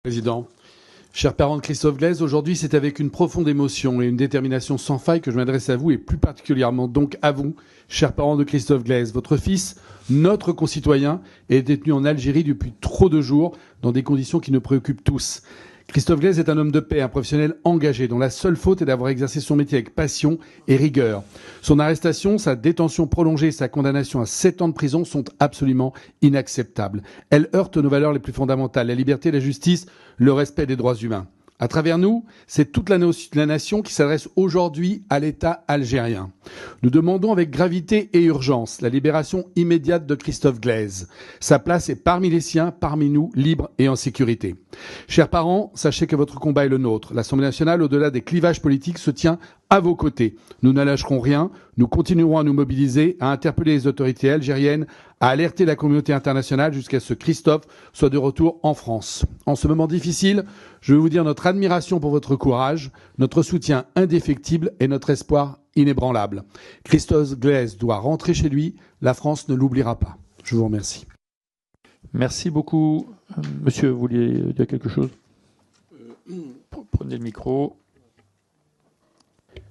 Président. Chers parents de Christophe Glaise, aujourd'hui c'est avec une profonde émotion et une détermination sans faille que je m'adresse à vous et plus particulièrement donc à vous, chers parents de Christophe Glaise. Votre fils, notre concitoyen, est détenu en Algérie depuis trop de jours dans des conditions qui nous préoccupent tous. Christophe Glaise est un homme de paix, un professionnel engagé dont la seule faute est d'avoir exercé son métier avec passion et rigueur. Son arrestation, sa détention prolongée et sa condamnation à 7 ans de prison sont absolument inacceptables. Elles heurtent nos valeurs les plus fondamentales, la liberté, la justice, le respect des droits humains. À travers nous, c'est toute la nation qui s'adresse aujourd'hui à l'État algérien. Nous demandons avec gravité et urgence la libération immédiate de Christophe Glaise. Sa place est parmi les siens, parmi nous, libre et en sécurité. Chers parents, sachez que votre combat est le nôtre. L'Assemblée nationale, au-delà des clivages politiques, se tient à vos côtés. Nous ne lâcherons rien. Nous continuerons à nous mobiliser, à interpeller les autorités algériennes, à alerter la communauté internationale jusqu'à ce que Christophe soit de retour en France. En ce moment difficile, je veux vous dire notre admiration pour votre courage, notre soutien indéfectible et notre espoir inébranlable. Christophe Glaise doit rentrer chez lui. La France ne l'oubliera pas. Je vous remercie. Merci beaucoup. Monsieur, vous vouliez dire quelque chose? Prenez le micro.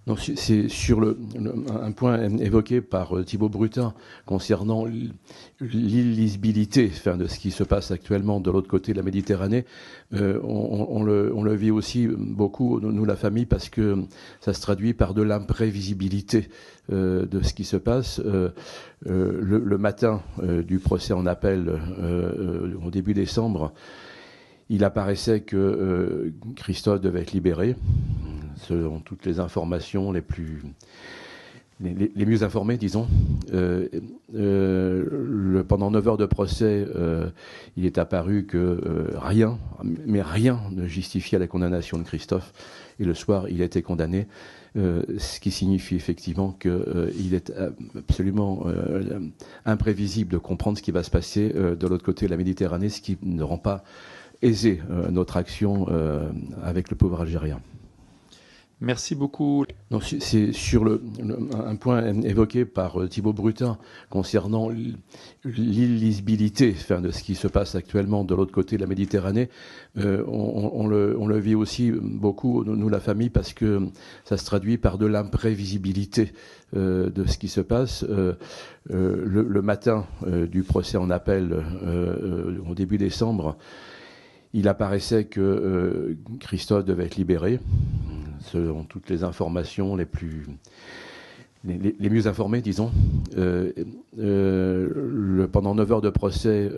Non, c'est sur un point évoqué par Thibault Brutin concernant l'illisibilité de ce qui se passe actuellement de l'autre côté de la Méditerranée. On le vit aussi beaucoup, nous la famille, parce que ça se traduit par de l'imprévisibilité de ce qui se passe. Le matin du procès en appel, au début décembre, il apparaissait que Christophe devait être libéré. Selon toutes les informations les mieux informées, disons. Pendant 9 heures de procès, il est apparu que rien ne justifiait la condamnation de Christophe. Et le soir, il a été condamné, ce qui signifie effectivement qu'il est absolument imprévisible de comprendre ce qui va se passer de l'autre côté de la Méditerranée, ce qui ne rend pas aisée notre action avec le pouvoir algérien. Merci beaucoup. Non, c'est sur un point évoqué par Thibault Brutin concernant l'illisibilité de ce qui se passe actuellement de l'autre côté de la Méditerranée. On le vit aussi beaucoup, nous la famille, parce que ça se traduit par de l'imprévisibilité de ce qui se passe. Le matin du procès en appel, au début décembre, il apparaissait que Christophe devait être libéré. Selon toutes les informations les mieux informées, disons. Pendant 9 heures de procès,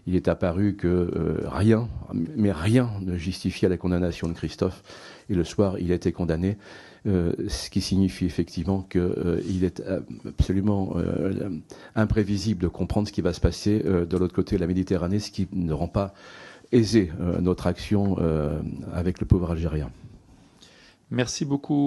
il est apparu que rien ne justifiait la condamnation de Christophe. Et le soir, il a été condamné, ce qui signifie effectivement qu'il est absolument imprévisible de comprendre ce qui va se passer de l'autre côté de la Méditerranée, ce qui ne rend pas aisée notre action avec le pouvoir algérien. Merci beaucoup.